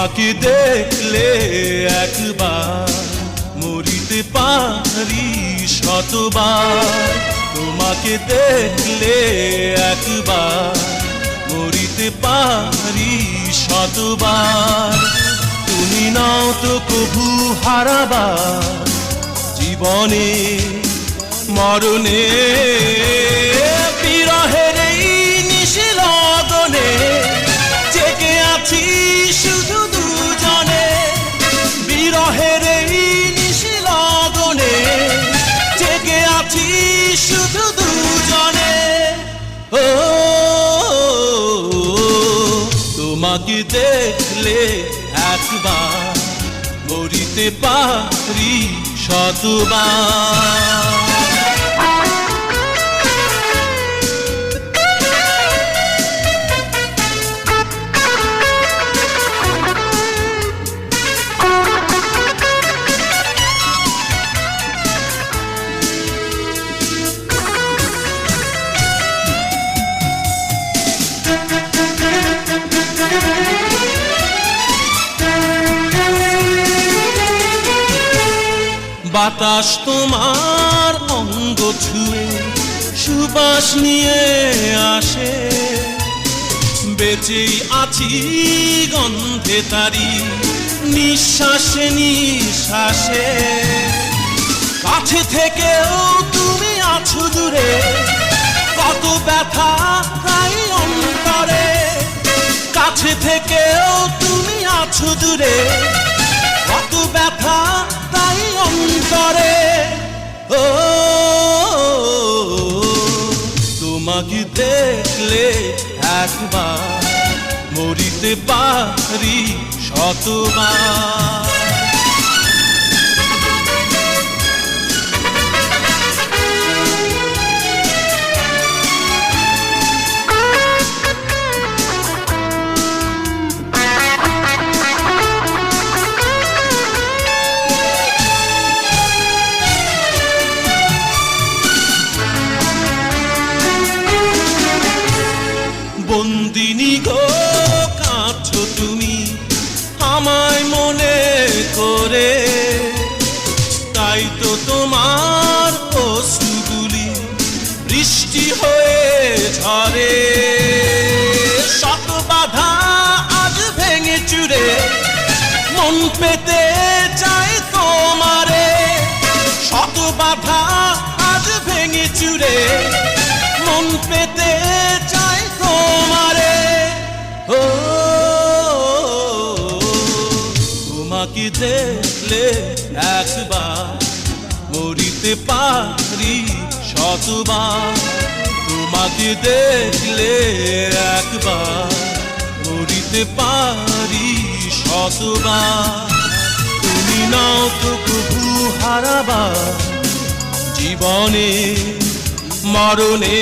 তোমাকে দেখলে একবার মরিতে পারি শতবার। তোমাকে দেখলে একবার মরিতে পারি শতবার। তুমি নাও তো কভু হারাবার জীবনে মরণে। বিরহের এই নিশিলগনে জেগে আছি শুধু দুজনে। বিরহের এই নিশিলগনে জেগে আছি শুধু দুজনে। ও তোমাকে দেখলে একবার মরিতে পারি শতবার। বাতাস তোমার অঙ্গ ছুঁয়ে সুবাস নিয়ে আসে। বেঁচেই আছি গন্ধে তারি নিঃশ্বাসে নিঃশ্বাসে। কাছে থেকেও তুমি আছো দূরে, কত ব্যথা তাই অন্তরে। কাছে থেকেও তুমি আছো দূরে, কত ব্যথা তাই অন্তরে। ও তোমাকে দেখলে একবার মরিতে পারি শতবার। বন্দিনী গো কাঁদছো তুমি আমায় মনে করে। তাই তো তোমার অশ্রুগুলি বৃষ্টি হয়ে ঝরে। শত বাধা আজ ভেঙে চুরে মন পেতে চাই তোমারে। শত বাধা আজ ভেঙে চুরে মন পেতে চাই তোমারে। ও তোমাকে দেখলে একবার মরিতে পারি শতবার। তোমাকে দেখলে একবার মরিতে পারি শতবার। তুমি নাও তো কভু হারাবার জীবনে মরণে।